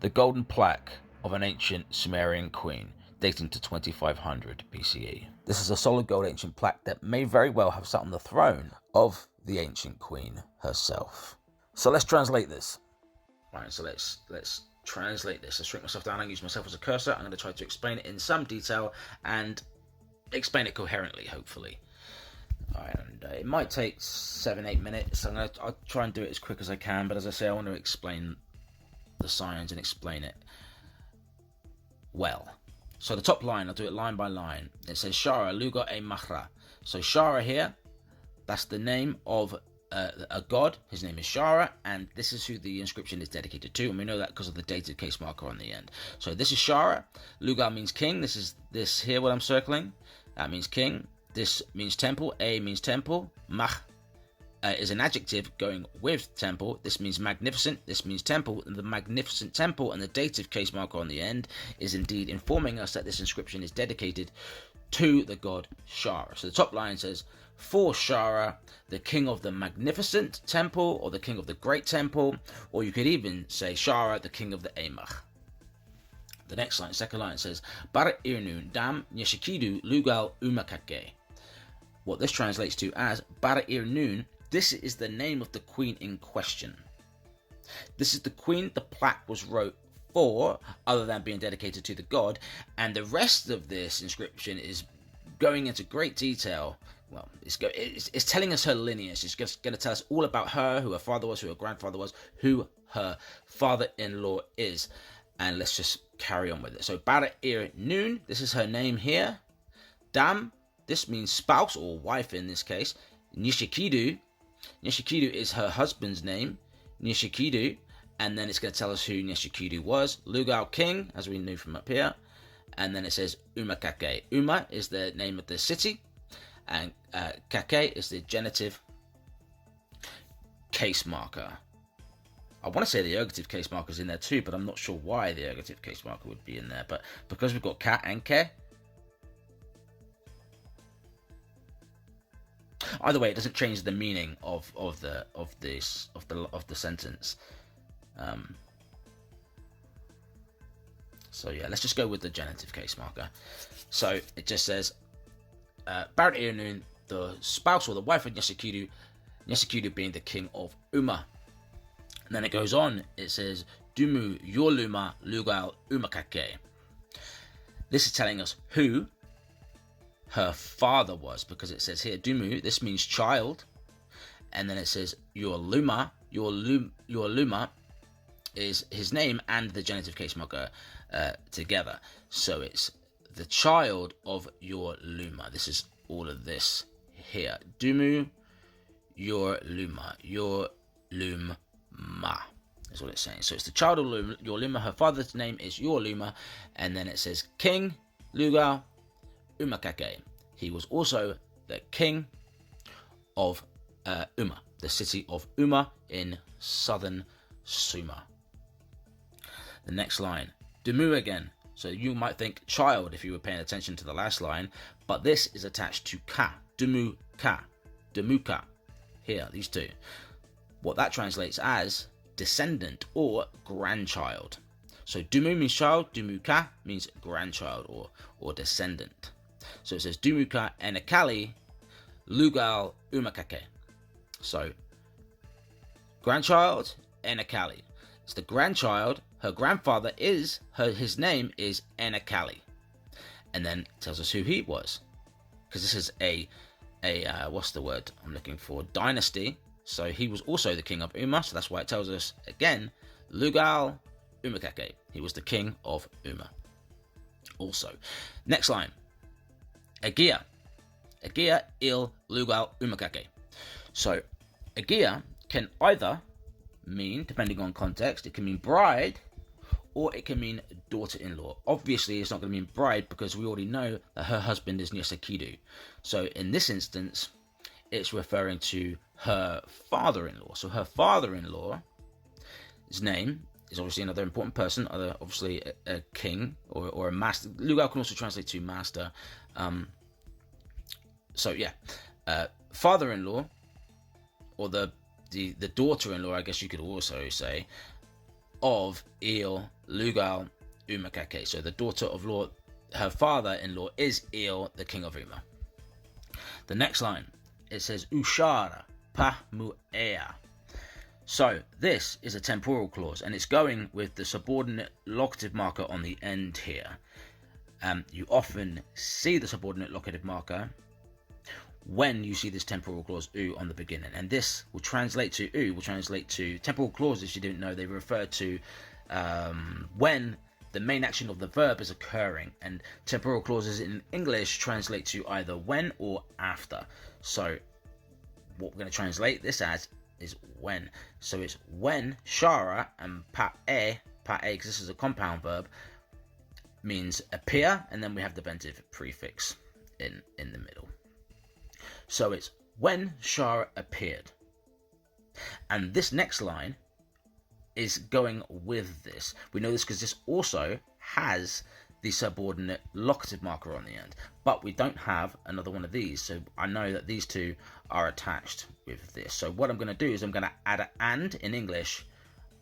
The golden plaque of an ancient Sumerian queen dating to 2500 BCE. This is a solid gold ancient plaque that may very well have sat on the throne of the ancient queen herself. So let's translate this. Right, so let's translate this. Let's shrink myself down and use myself as a cursor. I'm going to try to explain it in some detail and explain it coherently, hopefully. Alright, and it might take 7-8 minutes. I'll try and do it as quick as I can, but as I say, I want to explain the signs and explain it well. So the top line, I'll do it line by line. It says Shara Luga e Mahra. So Shara here, that's the name of a god. His name is Shara, and this is who the inscription is dedicated to, and we know that because of the dated case marker on the end. So this is Shara. Luga means king. This is this here what I'm circling. That means king. This means temple. A means temple. Mah is an adjective going with temple. This means magnificent. This means temple. And the magnificent temple and the dative case marker on the end is indeed informing us that this inscription is dedicated to the god Shara. So the top line says, for Shara, the king of the magnificent temple, or the king of the great temple, or you could even say Shara, the king of the Amach. The next line, second line, says, Bar Irnun Dam Nyeshikidu Lugal Umakake. What this translates to as Bar Irnun, this is the name of the queen in question. This is the queen the plaque was wrote for, other than being dedicated to the god, and the rest of this inscription is going into great detail. Well, it's telling us her lineage. It's just going to tell us all about her, who her father was, who her grandfather was, who her father-in-law is. And let's just carry on with it. So Bara Ir Nun, this is her name here. Dam, this means spouse or wife in this case. Nishikidu is her husband's name. Nishikidu, and then it's going to tell us who Nishikidu was. Lugal king, as we knew from up here. And then it says Umakake. Uma is the name of the city, and Kake is the genitive case marker. I want to say the ergative case marker is in there too, but I'm not sure why the ergative case marker would be in there. But because we've got ka and ke, either way, it doesn't change the meaning of the sentence. So yeah, let's just go with the genitive case marker. So it just says Barat Irnun, the spouse or the wife of Nyeshikidu, Nyeshikidu being the king of Uma. And then it goes on, it says Dumu Yorluma Lugal Umakake. This is telling us who her father was, because it says here Dumu, this means child, and then it says Yorluma is his name and the genitive case marker together. So it's the child of Yorluma. This is all of this here. Dumu Yorluma. Yorluma is what it's saying. So it's the child of Yorluma. Her father's name is Yorluma, and then it says King Lugal Umakake. He was also the king of Uma, the city of Uma in southern Sumer. The next line, Dumu again. So you might think child if you were paying attention to the last line, but this is attached to ka. Dumu ka. Dumuka. Here, these two. What that translates as descendant or grandchild. So Dumu means child, Dumuka means grandchild or descendant. So it says Dumuka Enakali Lugal Umakake. So grandchild Enakali. It's the grandchild. Her grandfather is his name is Enakali, and then it tells us who he was, because this is a what's the word I'm looking for? Dynasty. So he was also the king of Uma. So that's why it tells us again Lugal Umakake. He was the king of Uma. Also, next line. Agia il Lugal Umakake. So Agia can either mean, depending on context, it can mean bride or it can mean daughter-in-law. Obviously, it's not going to mean bride because we already know that her husband is Nyeshikidu. So in this instance, it's referring to her father-in-law. So her father-in-law's name is obviously another important person, obviously a king or a master. Lugal can also translate to master. So yeah, father-in-law or the daughter-in-law, I guess you could also say, of Il Lugal Umakake. So the daughter-in-law, her father-in-law is Eel, the king of Uma. The next line, it says Ushara Pa Mu'ea. So this is a temporal clause, and it's going with the subordinate locative marker on the end here. You often see the subordinate locative marker when you see this temporal clause U on the beginning, and this will translate to U, will translate to temporal clauses. You didn't know they refer to when the main action of the verb is occurring, and temporal clauses in English translate to either when or after. So what we're going to translate this as is when. So it's when Shara and Pa'e, because this is a compound verb, means appear, and then we have the ventive prefix in the middle. So it's when Shara appeared. And this next line is going with this. We know this because this also has the subordinate locative marker on the end, but we don't have another one of these, so I know that these two are attached with this. So what I'm going to do is I'm going to add an and in English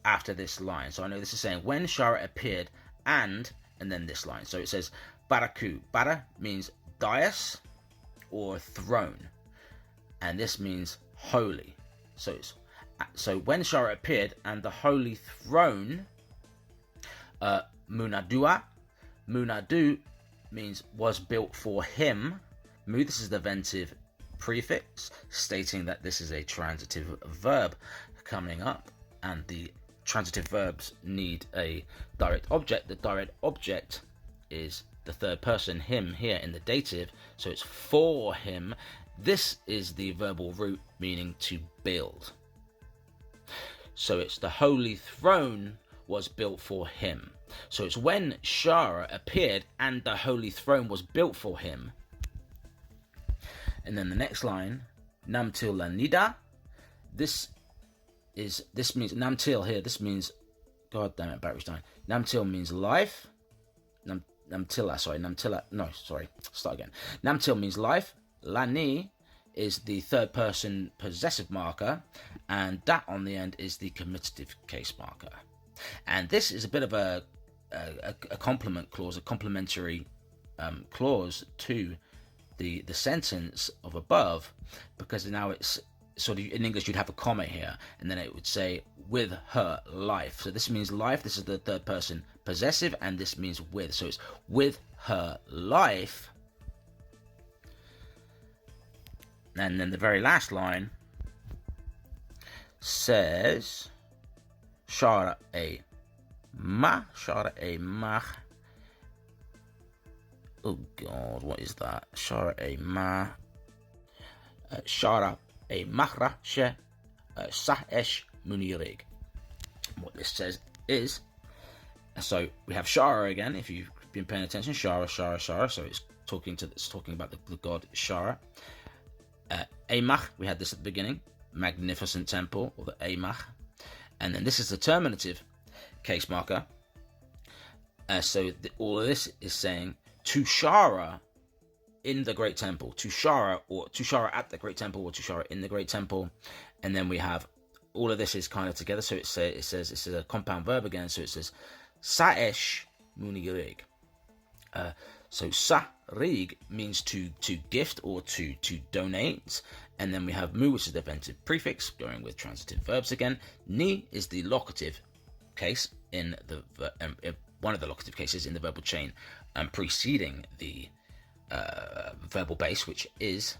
after this line. So I know this is saying when Shara appeared and then this line. So it says Baraku. Bara means dais or throne, and this means holy. So when Shara appeared and the holy throne, Munadua. Munadu means was built for him. Mu, this is the ventive prefix, stating that this is a transitive verb coming up, and the transitive verbs need a direct object. The direct object is the third person, him, here in the dative, so it's for him. This is the verbal root meaning to build. So it's the holy throne was built for him. So it's when Shara appeared and the holy throne was built for him. And then the next line, Namtil Lanida. This means Namtil here. This means, God damn it, Barry Stein. Namtil means life. Start again. Namtil means life. Lani is the third person possessive marker, and that on the end is the comitative case marker. And this is a bit of a complement clause, a complementary clause to the sentence of above, because now it's sort of, in English you'd have a comma here, and then it would say with her life. So this means life, this is the third person possessive, and this means with. So it's with her life. And then the very last line says Shara a ma. Oh God, what is that? Shara a ma. Shara a mahra she sahesh munirig. What this says is, so we have Shara again. If you've been paying attention, Shara. So it's talking about the god Shara. Amach, we had this at the beginning, magnificent temple, or the Amach, and then this is the terminative case marker. So all of this is saying to Shara in the great temple, to Shara at the great temple, or to Shara in the great temple, and then we have all of this is kind of together. So it says this is a compound verb again. So it says Saesh Munirig. So sa-rig means to gift or to donate, and then we have mu, which is the ventive prefix, going with transitive verbs again. Ni is the locative case in the one of the locative cases in the verbal chain, preceding the verbal base, which is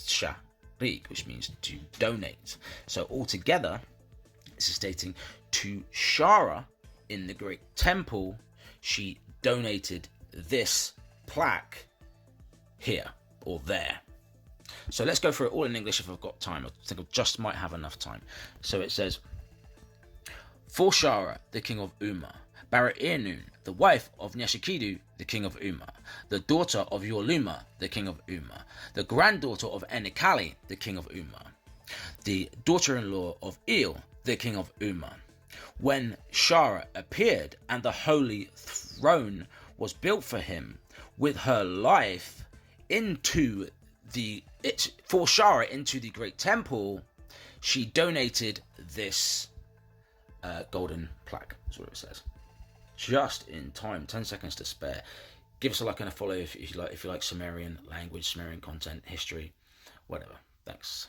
sha-rig, which means to donate. So altogether, this is stating to Shara in the great temple, she donated this plaque here or there. So let's go through it all in English if I've got time. I think I just might have enough time. So it says, for Shara, the king of Uma, Bara-Irnun, the wife of Nyashikidu, the king of Uma, the daughter of Yorluma, the king of Uma, the granddaughter of Enikali, the king of Uma, the daughter-in-law of Eel, the king of Uma. When Shara appeared and the holy throne was built for him with her life for Shara into the great temple, she donated this golden plaque. That's what it says. just in time. 10 seconds to spare. Give us a like and a follow if you like Sumerian language, Sumerian content, history, whatever. Thanks.